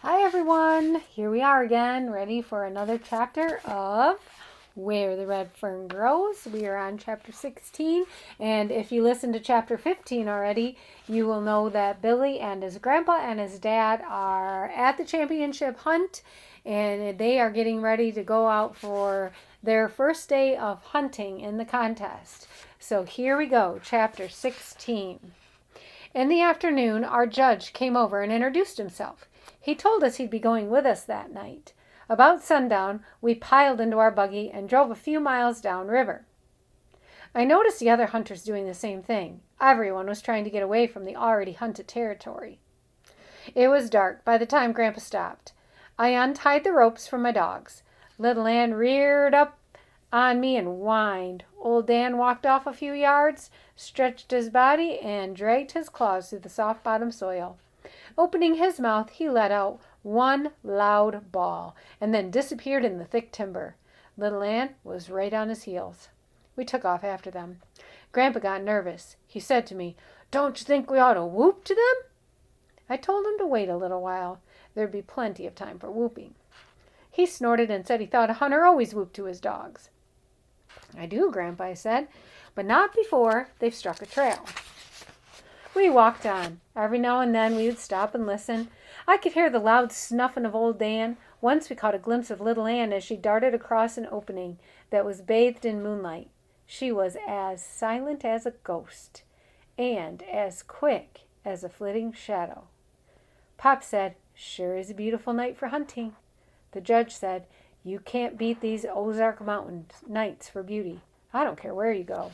Hi everyone, here we are again, ready for another chapter of Where the Red Fern Grows. We are on chapter 16, and if you listened to chapter 15 already, you will know that Billy and his grandpa and his dad are at the championship hunt, and they are getting ready to go out for their first day of hunting in the contest. So here we go, chapter 16. In the afternoon, our judge came over and introduced himself. He told us he'd be going with us that night. About sundown, we piled into our buggy and drove a few miles downriver. I noticed the other hunters doing the same thing. Everyone was trying to get away from the already hunted territory. It was dark by the time Grandpa stopped. I untied the ropes from my dogs. Little Ann reared up on me and whined. Old Dan walked off a few yards, stretched his body, and dragged his claws through the soft-bottom soil. Opening his mouth, he let out one loud bawl and then disappeared in the thick timber. Little Ann was right on his heels. We took off after them. Grandpa got nervous. He said to me, "Don't you think we ought to whoop to them?" I told him to wait a little while. There'd be plenty of time for whooping. He snorted and said he thought a hunter always whooped to his dogs. "I do, Grandpa," I said, "but not before they've struck a trail." We walked on. Every now and then we would stop and listen. I could hear the loud snuffing of old Dan. Once we caught a glimpse of little Ann as she darted across an opening that was bathed in moonlight. She was as silent as a ghost and as quick as a flitting shadow. Pop said, "Sure is a beautiful night for hunting." The judge said, "You can't beat these Ozark Mountain nights for beauty. I don't care where you go."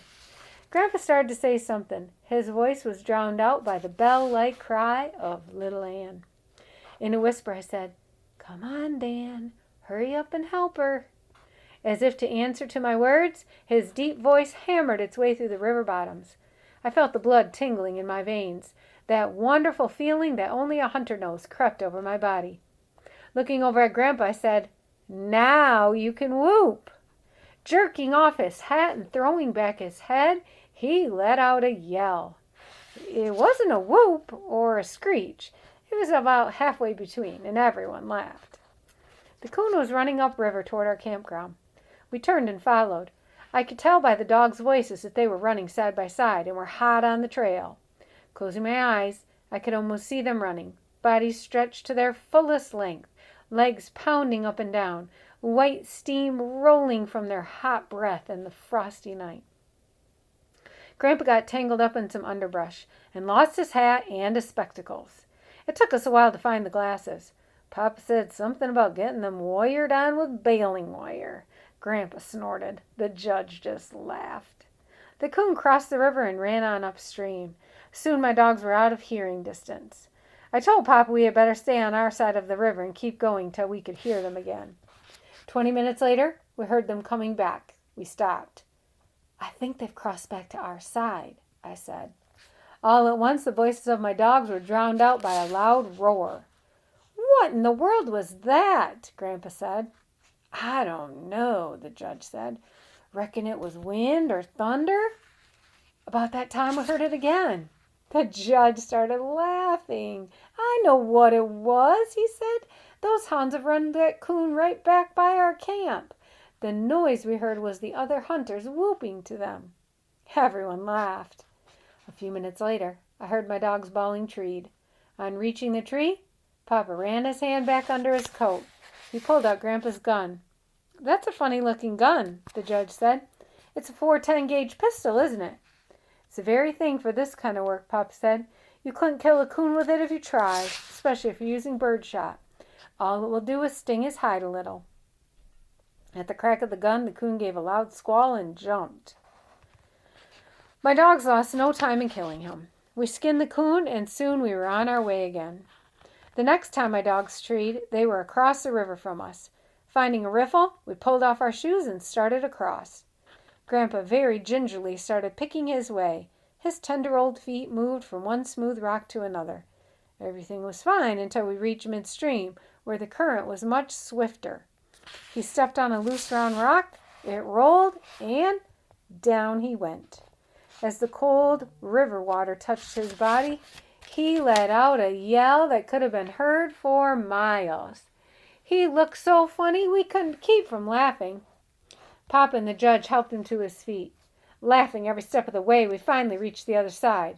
Grandpa started to say something. His voice was drowned out by the bell-like cry of little Ann. In a whisper I said, "Come on, Dan. Hurry up and help her." As if to answer to my words, his deep voice hammered its way through the river bottoms. I felt the blood tingling in my veins. That wonderful feeling that only a hunter knows crept over my body. Looking over at Grandpa, I said, "Now you can whoop." Jerking off his hat and throwing back his head, he let out a yell. It wasn't a whoop or a screech. It was about halfway between, and everyone laughed. The coon was running upriver toward our campground. We turned and followed. I could tell by the dogs' voices that they were running side by side and were hot on the trail. Closing my eyes, I could almost see them running, bodies stretched to their fullest length, legs pounding up and down, white steam rolling from their hot breath in the frosty night. Grandpa got tangled up in some underbrush and lost his hat and his spectacles. It took us a while to find the glasses. Papa said something about getting them wired on with baling wire. Grandpa snorted. The judge just laughed. The coon crossed the river and ran on upstream. Soon my dogs were out of hearing distance. I told Papa we had better stay on our side of the river and keep going till we could hear them again. 20 minutes later, we heard them coming back. We stopped. "I think they've crossed back to our side," I said. All at once, the voices of my dogs were drowned out by a loud roar. "What in the world was that?" Grandpa said. "I don't know," the judge said. "Reckon it was wind or thunder." About that time, we heard it again. The judge started laughing. "I know what it was," he said. "Those hounds have run that coon right back by our camp. The noise we heard was the other hunters whooping to them." Everyone laughed. A few minutes later, I heard my dogs bawling treed. On reaching the tree, Papa ran his hand back under his coat. He pulled out Grandpa's gun. "That's a funny-looking gun," the judge said. "It's a 410 gauge pistol, isn't it?" "It's the very thing for this kind of work," Pop said. "You couldn't kill a coon with it if you tried, especially if you're using birdshot. All it will do is sting his hide a little." At the crack of the gun, the coon gave a loud squall and jumped. My dogs lost no time in killing him. We skinned the coon, and soon we were on our way again. The next time my dogs treed, they were across the river from us. Finding a riffle, we pulled off our shoes and started across. Grandpa very gingerly started picking his way. His tender old feet moved from one smooth rock to another. Everything was fine until we reached midstream, where the current was much swifter. He stepped on a loose round rock, it rolled, and down he went. As the cold river water touched his body, He let out a yell that could have been heard for miles. He looked so funny we couldn't keep from laughing. Papa and the judge helped him to his feet. Laughing every step of the way, we finally reached the other side.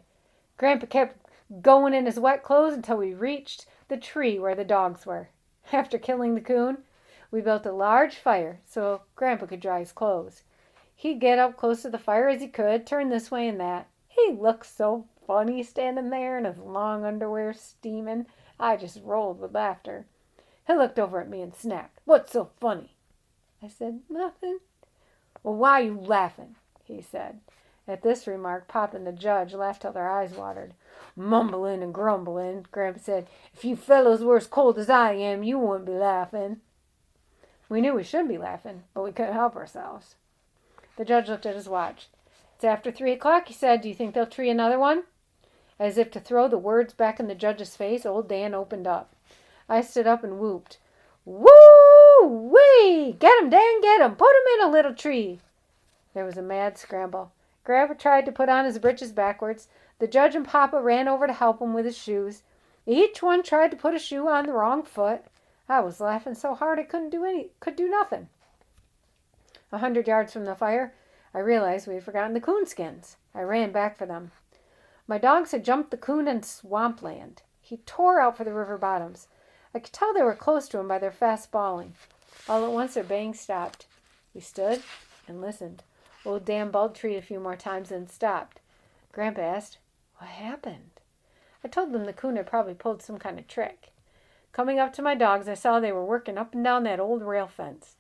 Grandpa kept going in his wet clothes until we reached the tree where the dogs were. After killing the coon, we built a large fire so Grandpa could dry his clothes. He'd get up close to the fire as he could, turn this way and that. He looked so funny standing there in his long underwear steaming. I just rolled with laughter. He looked over at me and snapped, "What's so funny?" I said, "Nothing." "Well, why are you laughing?" he said. At this remark, Pop and the judge laughed till their eyes watered. "Mumbling and grumbling," Grandpa said. "If you fellows were as cold as I am, you wouldn't be laughing." We knew we shouldn't be laughing, but we couldn't help ourselves. The judge looked at his watch. "It's after 3 o'clock, he said. "Do you think they'll tree another one?" As if to throw the words back in the judge's face, old Dan opened up. I stood up and whooped. "Woo-wee! Get 'em, Dan, get 'em! Put 'em in a little tree!" There was a mad scramble. Grandpa tried to put on his breeches backwards. The judge and Papa ran over to help him with his shoes. Each one tried to put a shoe on the wrong foot. I was laughing so hard I could do nothing. 100 yards from the fire, I realized we had forgotten the coonskins. I ran back for them. My dogs had jumped the coon in swampland. He tore out for the river bottoms. I could tell they were close to him by their fast bawling. All at once their baying stopped. We stood and listened. Old Dan bawled treed a few more times and stopped. Grandpa asked, "What happened?" I told them the coon had probably pulled some kind of trick. Coming up to my dogs, I saw they were working up and down that old rail fence.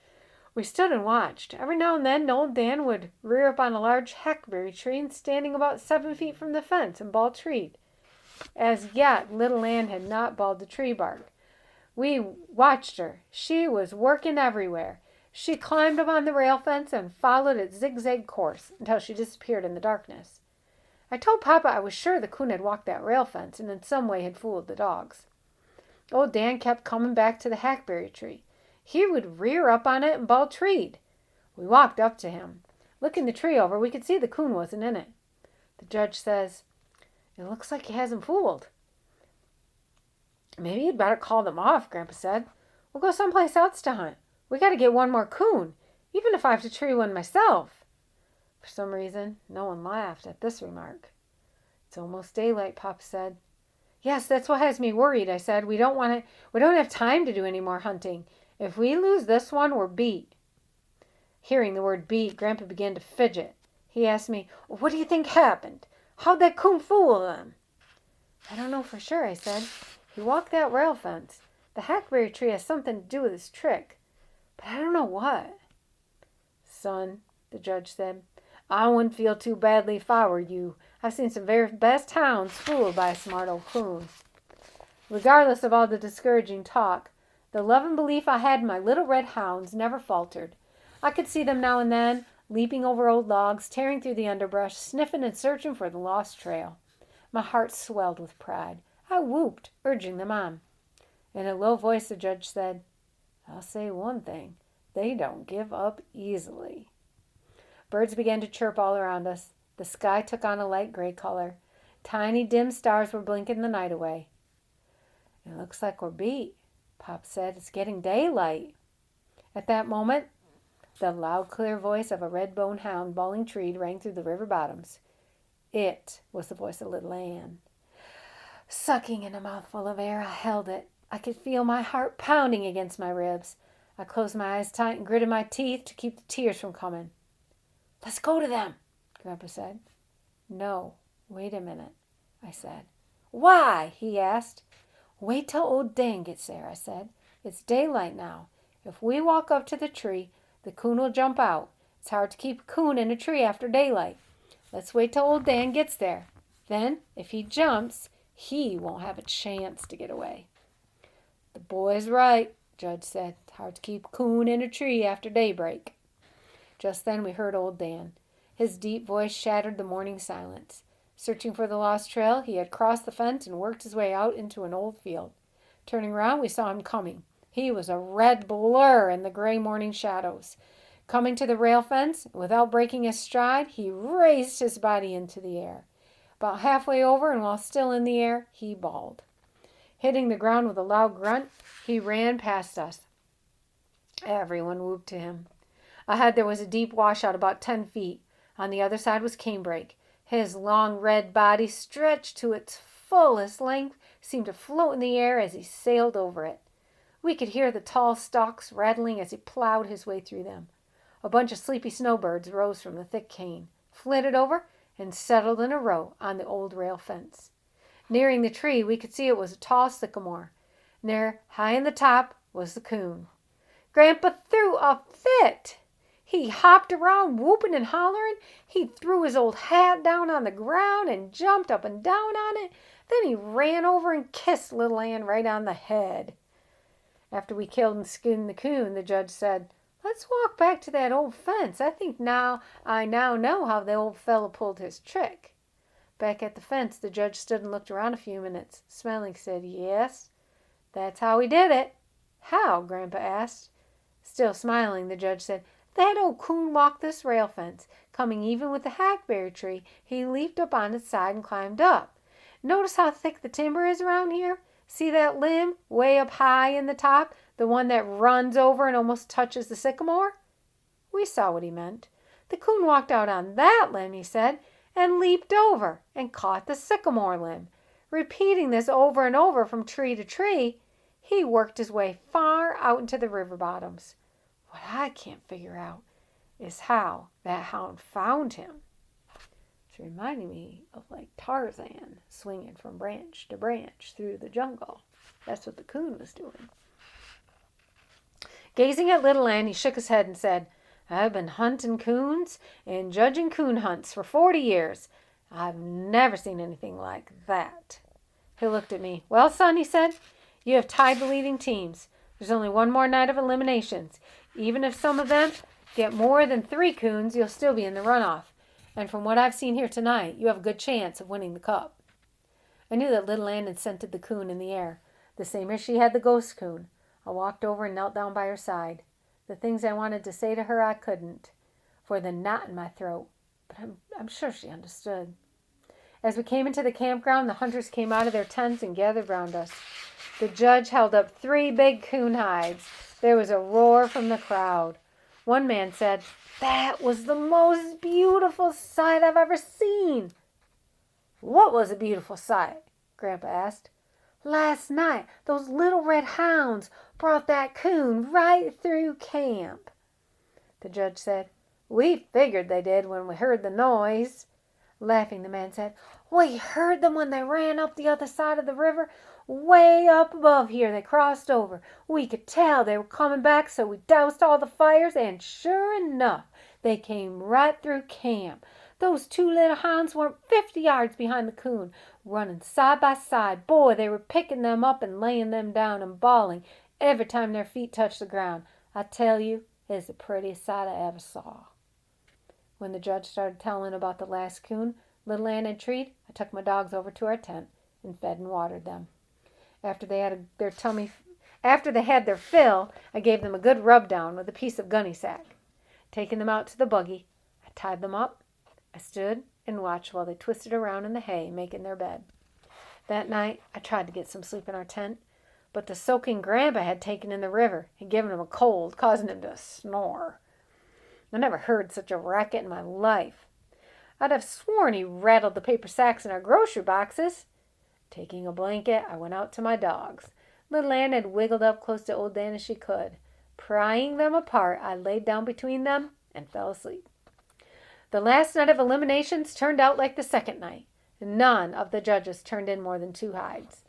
We stood and watched. Every now and then old Dan would rear up on a large hackberry tree and standing about 7 feet from the fence and bawl treed. As yet, little Ann had not bawled the tree bark. We watched her. She was working everywhere. She climbed up on the rail fence and followed its zigzag course until she disappeared in the darkness. I told Papa I was sure the coon had walked that rail fence and in some way had fooled the dogs. Old Dan kept coming back to the hackberry tree. He would rear up on it and bawl treed. We walked up to him. Looking the tree over, we could see the coon wasn't in it. The judge says, "It looks like he hasn't fooled." "Maybe you'd better call them off," Grandpa said. "We'll go someplace else to hunt. We got to get one more coon, even if I have to tree one myself." For some reason, no one laughed at this remark. "It's almost daylight," Papa said. "Yes, that's what has me worried," I said. We don't have time to do any more hunting. If we lose this one, we're beat." Hearing the word beat, Grandpa began to fidget. He asked me, "What do you think happened? How'd that coon fool them?" "I don't know for sure," I said. "He walked that rail fence. The hackberry tree has something to do with his trick. But I don't know what." "Son," the judge said, "I wouldn't feel too badly if I were you. I've seen some very best hounds fooled by a smart old coon." Regardless of all the discouraging talk, the love and belief I had in my little red hounds never faltered. I could see them now and then, leaping over old logs, tearing through the underbrush, sniffing and searching for the lost trail. My heart swelled with pride. I whooped, urging them on. In a low voice, the judge said, "I'll say one thing. They don't give up easily." Birds began to chirp all around us. The sky took on a light gray color. Tiny dim stars were blinking the night away. "It looks like we're beat," Pop said. "It's getting daylight." At that moment, the loud, clear voice of a red-boned hound bawling treed rang through the river bottoms. It was the voice of little Ann. Sucking in a mouthful of air, I held it. I could feel my heart pounding against my ribs. I closed my eyes tight and gritted my teeth to keep the tears from coming. "Let's go to them," Grandpa said. "No, wait a minute," I said. "Why?" he asked. "Wait till old Dan gets there," I said. "It's daylight now. If we walk up to the tree, the coon will jump out. It's hard to keep a coon in a tree after daylight. Let's wait till old Dan gets there. Then, if he jumps, he won't have a chance to get away." "The boy's right," Judge said. "It's hard to keep a coon in a tree after daybreak." Just then we heard old Dan. His deep voice shattered the morning silence. Searching for the lost trail, he had crossed the fence and worked his way out into an old field. Turning around, we saw him coming. He was a red blur in the gray morning shadows. Coming to the rail fence, without breaking his stride, he raised his body into the air. About halfway over, and while still in the air, he bawled. Hitting the ground with a loud grunt, he ran past us. Everyone whooped to him. Ahead there was a deep washout about 10 feet. On the other side was Canebrake. His long red body, stretched to its fullest length, seemed to float in the air as he sailed over it. We could hear the tall stalks rattling as he plowed his way through them. A bunch of sleepy snowbirds rose from the thick cane, flitted over, and settled in a row on the old rail fence. Nearing the tree, we could see it was a tall sycamore. And there, high in the top, was the coon. Grandpa threw a fit. He hopped around, whooping and hollering. He threw his old hat down on the ground and jumped up and down on it. Then he ran over and kissed little Ann right on the head. After we killed and skinned the coon, the judge said, "Let's walk back to that old fence. I now know how the old fellow pulled his trick." Back at the fence, the judge stood and looked around a few minutes. Smiling, said, "Yes, that's how he did it." "How?" Grandpa asked. Still smiling, the judge said, "That old coon walked this rail fence. Coming even with the hackberry tree, he leaped up on its side and climbed up. Notice how thick the timber is around here? See that limb way up high in the top, the one that runs over and almost touches the sycamore?" We saw what he meant. The coon walked out on that limb, he said, and leaped over and caught the sycamore limb. Repeating this over and over from tree to tree, he worked his way far out into the river bottoms. What I can't figure out is how that hound found him. It's reminding me of like Tarzan swinging from branch to branch through the jungle. That's what the coon was doing. Gazing at little Ann, he shook his head and said, "I've been hunting coons and judging coon hunts for 40 years. I've never seen anything like that." He looked at me. "Well, son," he said, "you have tied the leading teams. There's only one more night of eliminations. Even if some of them get more than 3 coons, you'll still be in the runoff. And from what I've seen here tonight, you have a good chance of winning the cup." I knew that little Ann had scented the coon in the air, the same as she had the ghost coon. I walked over and knelt down by her side. The things I wanted to say to her I couldn't, for the knot in my throat, but I'm sure she understood. As we came into the campground, the hunters came out of their tents and gathered round us. The judge held up 3 big coon hides. There was a roar from the crowd. One man said, "That was the most beautiful sight I've ever seen." "What was a beautiful sight?" Grandpa asked. "Last night, those little red hounds brought that coon right through camp." The judge said, "We figured they did when we heard the noise." Laughing, the man said, "We heard them when they ran up the other side of the river. Way up above here they crossed over. We could tell they were coming back, so we doused all the fires, and sure enough, they came right through camp. Those 2 little hounds weren't 50 yards behind the coon, running side by side. Boy, they were picking them up and laying them down and bawling every time their feet touched the ground. I tell you, it's the prettiest sight I ever saw." When the judge started telling about the last coon little Ann had treed, I took my dogs over to our tent and fed and watered them. After they had their fill, I gave them a good rub down with a piece of gunny sack. Taking them out to the buggy, I tied them up. I stood and watched while they twisted around in the hay, making their bed. That night, I tried to get some sleep in our tent, but the soaking Grandpa had taken in the river and given him a cold, causing him to snore. I never heard such a racket in my life. I'd have sworn he rattled the paper sacks in our grocery boxes. Taking a blanket, I went out to my dogs. Little Ann had wiggled up close to old Dan as she could. Prying them apart, I laid down between them and fell asleep. The last night of eliminations turned out like the second night. None of the judges turned in more than 2 hides.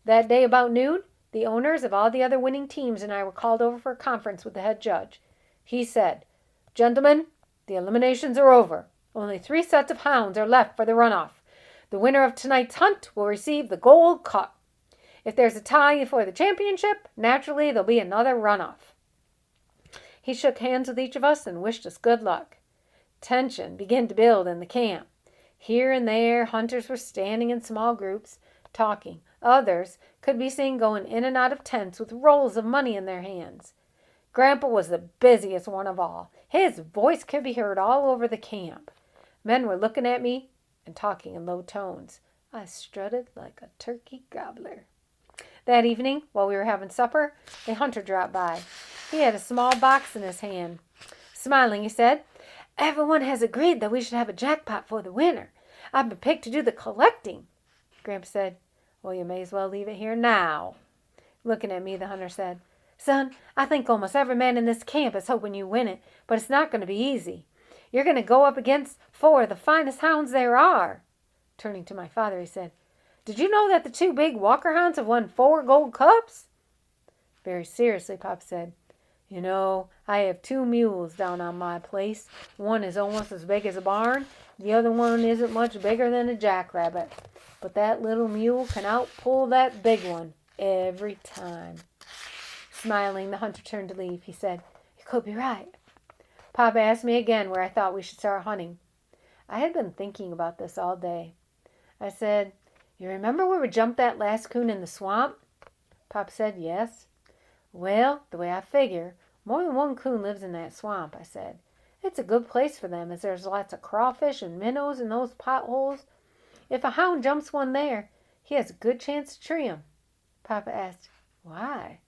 That day about noon, the owners of all the other winning teams and I were called over for a conference with the head judge. He said, "Gentlemen, the eliminations are over. Only 3 sets of hounds are left for the runoff. The winner of tonight's hunt will receive the gold cup. If there's a tie for the championship, naturally there'll be another runoff." He shook hands with each of us and wished us good luck. Tension began to build in the camp. Here and there, hunters were standing in small groups, talking. Others could be seen going in and out of tents with rolls of money in their hands. Grandpa was the busiest one of all. His voice could be heard all over the camp. Men were looking at me and talking in low tones. I strutted like a turkey gobbler. That evening, while we were having supper, a hunter dropped by. He had a small box in his hand. Smiling, he said, "Everyone has agreed that we should have a jackpot for the winner. I've been picked to do the collecting." Grandpa said, "Well, you may as well leave it here now." Looking at me, the hunter said, "Son, I think almost every man in this camp is hoping you win it, but it's not going to be easy. You're going to go up against 4 of the finest hounds there are." Turning to my father, he said, "Did you know that the 2 big Walker hounds have won 4 gold cups?" Very seriously, Pop said, "You know, I have 2 mules down on my place. One is almost as big as a barn. The other one isn't much bigger than a jackrabbit. But that little mule can outpull that big one every time." Smiling, the hunter turned to leave. He said, "You could be right." Pop asked me again where I thought we should start hunting. I had been thinking about this all day. I said, "You remember where we jumped that last coon in the swamp?" Pop said, "Yes." "Well, the way I figure, more than one coon lives in that swamp," I said. "It's a good place for them, as there's lots of crawfish and minnows in those potholes. If a hound jumps one there, he has a good chance to tree him." Papa asked, "Why?"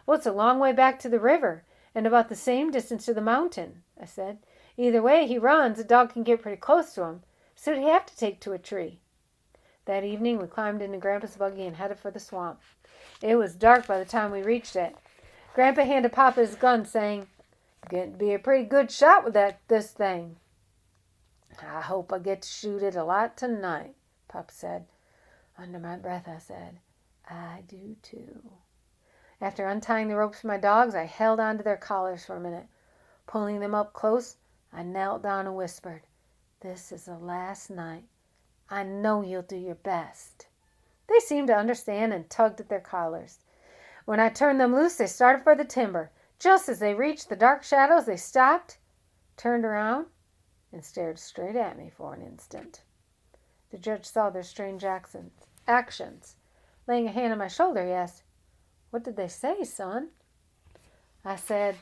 "Well, it's a long way back to the river, and about the same distance to the mountain," I said. "Either way he runs, a dog can get pretty close to him, so he'd have to take to a tree." That evening we climbed into Grandpa's buggy and headed for the swamp. It was dark by the time we reached it. Grandpa handed Papa his gun, saying, "Going to be a pretty good shot with this thing." "I hope I get to shoot it a lot tonight," Papa said. Under my breath I said, "I do too." After untying the ropes for my dogs, I held on to their collars for a minute. Pulling them up close, I knelt down and whispered, "This is the last night. I know you'll do your best." They seemed to understand and tugged at their collars. When I turned them loose, they started for the timber. Just as they reached the dark shadows, they stopped, turned around, and stared straight at me for an instant. The judge saw their strange actions. Laying a hand on my shoulder, he asked, "What did they say, son?" I said,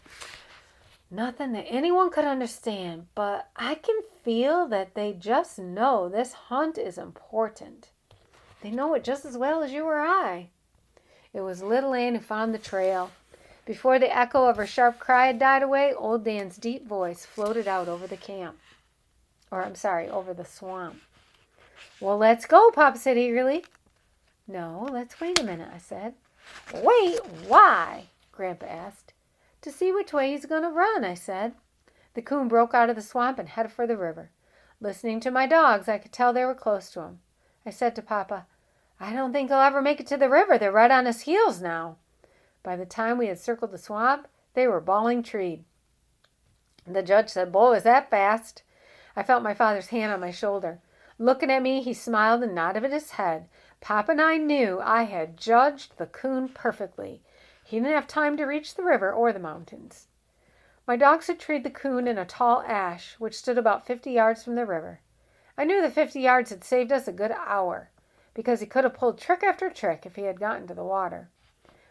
"Nothing that anyone could understand, but I can feel that they just know this hunt is important. They know it just as well as you or I." It was little Ann who found the trail. Before the echo of her sharp cry had died away, old Dan's deep voice floated out over the over the swamp. "Well, let's go," Papa said eagerly. "No, let's wait a minute," I said. "Wait? Why?" Grandpa asked. "To see which way he's going to run," I said. The coon broke out of the swamp and headed for the river. Listening to my dogs, I could tell they were close to him. I said to Papa, "I don't think he'll ever make it to the river. They're right on his heels now." By the time we had circled the swamp, they were bawling treed. The judge said, "Boy, is that fast?" I felt my father's hand on my shoulder. Looking at me, he smiled and nodded his head. Papa and I knew I had judged the coon perfectly. He didn't have time to reach the river or the mountains. My dogs had treed the coon in a tall ash, which stood about 50 yards from the river. I knew the 50 yards had saved us a good hour, because he could have pulled trick after trick if he had gotten to the water.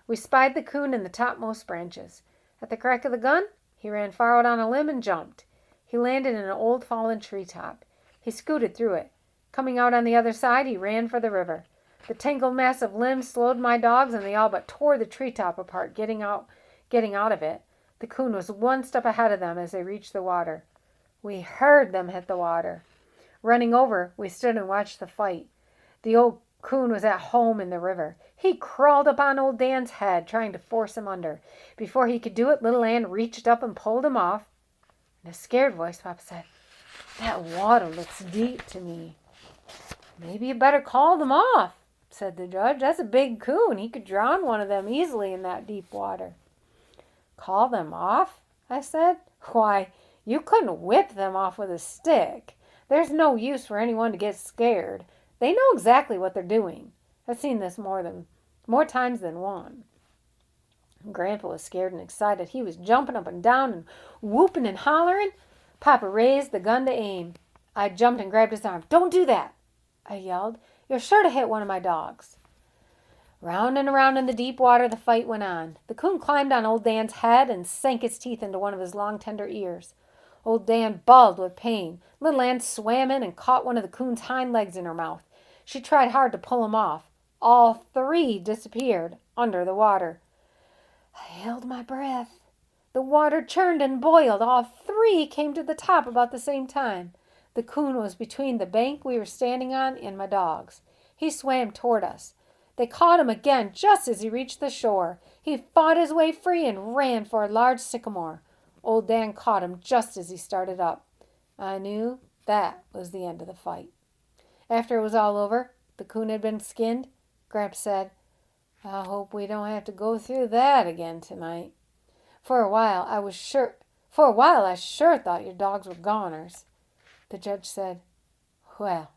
We spied the coon in the topmost branches. At the crack of the gun, he ran far out on a limb and jumped. He landed in an old fallen treetop. He scooted through it. Coming out on the other side, he ran for the river. The tangled mass of limbs slowed my dogs, and they all but tore the treetop apart, getting out of it. The coon was one step ahead of them as they reached the water. We heard them hit the water. Running over, we stood and watched the fight. The old coon was at home in the river. He crawled up on old Dan's head, trying to force him under. Before he could do it, little Ann reached up and pulled him off. In a scared voice, Papa said, "That water looks deep to me." "Maybe you better call them off," said the judge. "That's a big coon. He could drown one of them easily in that deep water." "Call them off?" I said. "Why, you couldn't whip them off with a stick. There's no use for anyone to get scared. They know exactly what they're doing. I've seen this more times than one." Grandpa was scared and excited. He was jumping up and down and whooping and hollering. Papa raised the gun to aim. I jumped and grabbed his arm. "Don't do that," I yelled. "You're sure to hit one of my dogs." Round and around in the deep water, the fight went on. The coon climbed on old Dan's head and sank his teeth into one of his long, tender ears. Old Dan bawled with pain. Little Ann swam in and caught one of the coon's hind legs in her mouth. She tried hard to pull him off. All three disappeared under the water. I held my breath. The water churned and boiled. All three came to the top about the same time. The coon was between the bank we were standing on and my dogs. He swam toward us. They caught him again just as he reached the shore. He fought his way free and ran for a large sycamore. Old Dan caught him just as he started up. I knew that was the end of the fight. After it was all over, the coon had been skinned, Gramps said, I hope we don't have to go through that again tonight. For a while I sure thought your dogs were goners. The judge said, Well,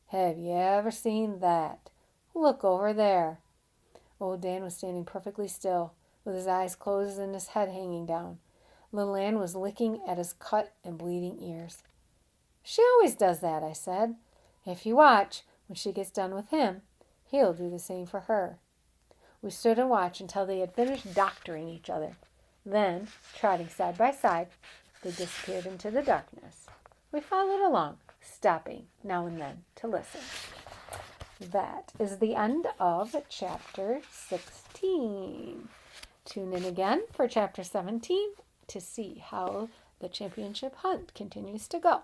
have you ever seen that? Look over there. Old Dan was standing perfectly still, with his eyes closed and his head hanging down. Little Ann was licking at his cut and bleeding ears. She always does that, I said. If you watch, when she gets done with him, he'll do the same for her. We stood and watched until they had finished doctoring each other. Then, trotting side by side, they disappeared into the darkness. We followed along, stopping now and then to listen. That is the end of chapter 16. Tune in again for chapter 17 to see how the championship hunt continues to go.